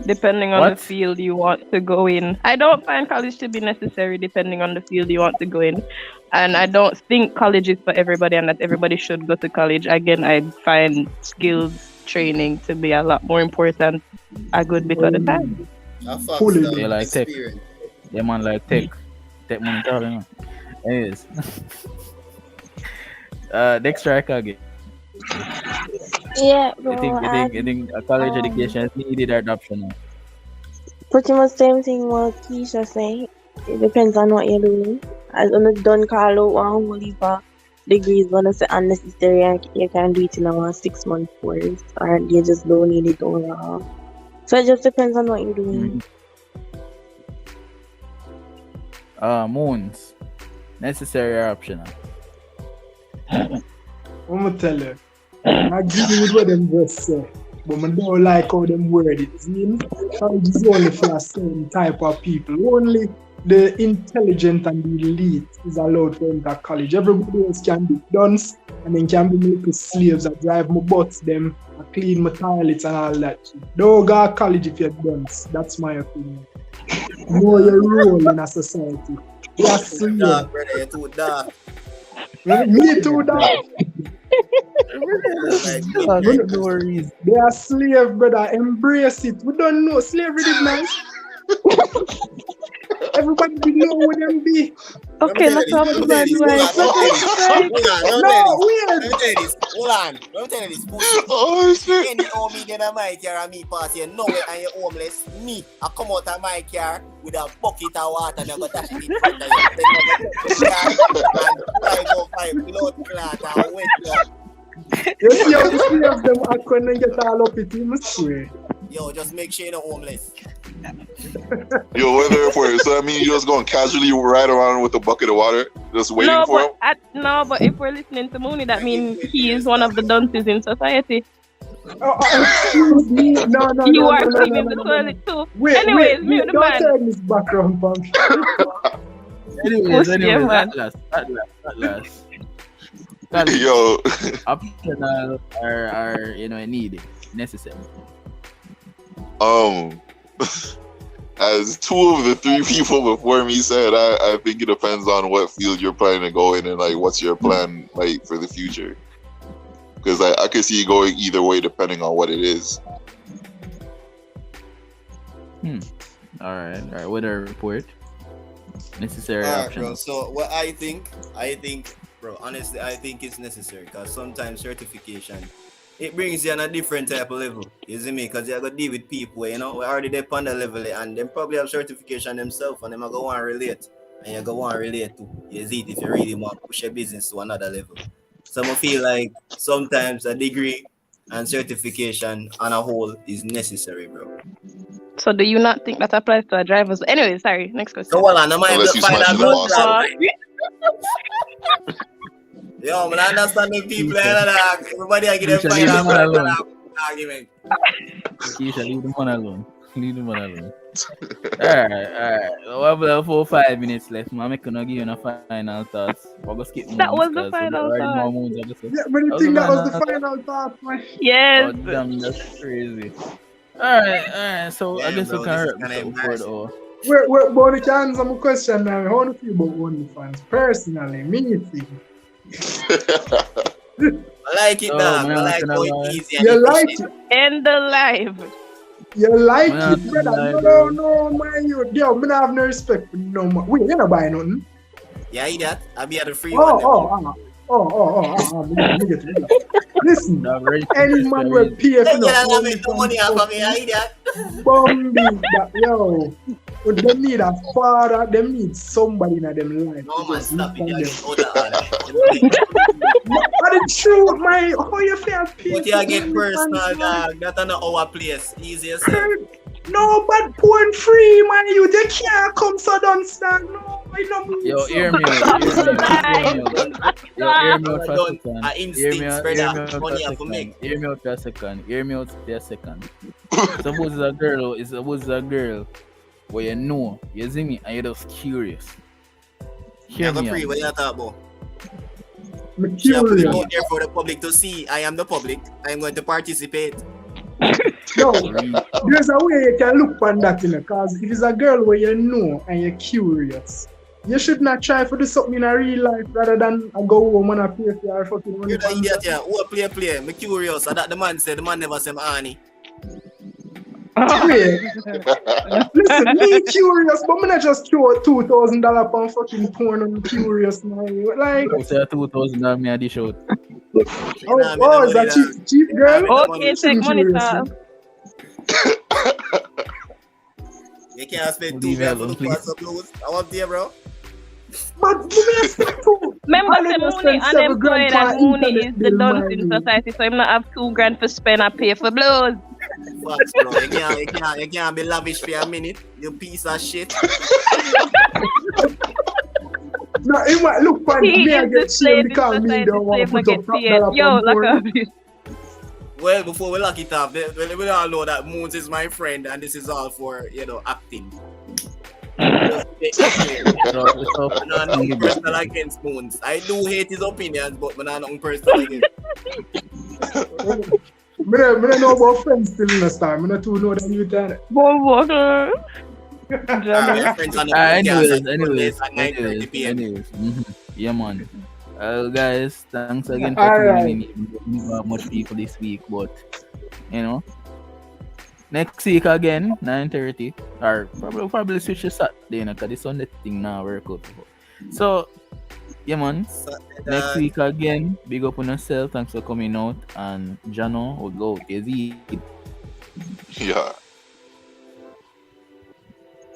Depending on What? the field you want to go in. I don't find college to be necessary depending on the field you want to go in. And I don't think college is for everybody and that everybody should go to college. Again, I find skills training to be a lot more important a good bit of the time. Fully. Yeah, like tech. Experience. Yeah, man, like tech monitor, you know. Anyways. Next strike again. Yeah, You bro. think a college education is needed or optional? Pretty much same thing what Keisha saying. It depends on what you're doing. As on the done call out one whole heap of degrees when say unnecessary and you can do it in a 6 month course or you just don't need it overall. So it just depends on what you're doing. Moons. Necessary or optional? I'm gonna tell you. I agree with what them just say. But I don't like how them word it. See? College is only for a certain type of people. Only the intelligent and the elite is allowed to enter college. Everybody else can be dunce and then can be little slaves that drive my butts them, clean my toilets and all that shit. Don't go to college if you're dunce. That's my opinion. Know your role in a society. You're a slave. Dark, brother, you're too dark. Me too, dog. No worries. They are slave, brother. Embrace it. We don't know. Slavery is nice. Everybody we know what them be. Okay, let's talk about Let me tell you this. Hold on. Let me tell you this. Oh shit. Any homie get a my car and me pass you know it and you're homeless. Me, I come out of my car with a bucket of water and I go dash it in front of you. And I go find blood clot and wet up. You see how the slaves them act when they get all up it, you must swear. Yo, just make sure you're not homeless. Yo, whether for it. So I mean, you just going casually ride around with a bucket of water, just waiting No, for him. but if we're listening to Mooney, that means he is one of the dunces in society. Excuse me. No. You are cleaning the toilet too. Wait, Anyways, mute the don't man. turn this background function. Anyways, Yeah, man. at last. Yo, Optional are needed, necessary. As two of the three people before me said, I think it depends on what field you're planning to go in and like what's your plan like for the future. Because I could see you going either way depending on what it is. All right. Weather report. Necessary Alright, options. bro. So what I think, bro, honestly, I think it's necessary because sometimes certification, it brings you on a different type of level. You see me? Because you got to deal with people, we already there on the level and them probably have certification themselves and them are going to relate. And you go on relate to. You see it if you really want to push your business to another level. So I feel like sometimes a degree and certification on a whole is necessary, bro. So do you not think that applies to a driver's? Anyway, sorry. Next question. So well, I might Unless you smash the boss. Yo, man, I understand the people. Everybody I get them Leave them alone. argument. Keisha, leave them alone. Alright. We have 4 or 5 minutes left. I'm gonna give you a final thoughts. We're gonna skip That Moons, was the 'cause final we got thought. more Moons, obviously. Yeah, but I think that was the final thought, man. Yes. Oh, damn, that's crazy. Alright. So I Yeah, guess bro, we can this is wrap kinda this up for the hour. Wait, but the can answer my question now. How do you feel about OnlyFans? Personally, me think. I like it, Oh, dog. man, I like I'm how gonna it's lie. easy and You like efficient. it? End the live. You like Man, it, brother? like, No, man. Yo, I don't have no respect for no man. Wait, you're not buying nothing? Yeah, I that. I'll be at the free one. Me get it. Listen, Nah, very any man will pay for They no gonna make no money off of me, I that. Bumby, that yo. But they need a father, they need somebody in them life. No man, stop it. Them. You get out of order. But it's true, man. How you feel pay But you get personal, dog. That's not our place. Easy as No, but porn free, man. You they can't come so don't stand. No, I don't. Yo, hear me out. Yo, hear me out for a second. I instinct spread out. Money for me. Hear me out for a second. Suppose it's a girl where you know, you see me, and you're just curious. Hear Never me free. out. What you talk about? I'm She have put it curious. out there for the public to see. I am the public. I am going to participate. No, there's a way you can look on that, because if it's a girl where you know and you're curious, you should not try to do something in a real life rather than go home and pay for your fucking money. You're the idiot, yeah. Who play? I'm curious. And that the man said, the man never said, Annie. Wait, listen, me curious, but I'm not just throw $2,000 on fucking porn. I'm curious, man. Like, You say 2,000 of me at the show. is that cheap girl? Okay, take money, sir. You can't spend Leave $2 me for alone, the please. class of blues. I want there, bro. But give me a step too. Remember, I say just Mooney spend 7 unemployed grand for and Mooney internet is the bill, dunce man. in society, so I'm not have $2,000 for spend and pay for blues. Facts, bro. You can't be lavish for a minute. You piece of shit. No, it might look funny. He Me, I is get the slave shame in because me society, don't want to slave like put a up top slave. dollar Yo, on look porn. up this. Well, before we lock it up, we all know that Moons is my friend, and this is all for acting. So, I'm not nothing personal against Moons. I do hate his opinions, but I'm not nothing personal against. Me don't know about friends still in the star. Me not too know that you done it. Bon walker. My friends on the podcast anyways. at 9:30 p.m. Yeah, man. Guys, thanks again for Alright. tuning in. We didn't have much people this week, but next week again, 9:30, or probably switch to Saturday, because the Sunday thing now work out. So, yeah, man. Next week again, big up on yourself. Thanks for coming out, and Jano will go. Is he? Yeah.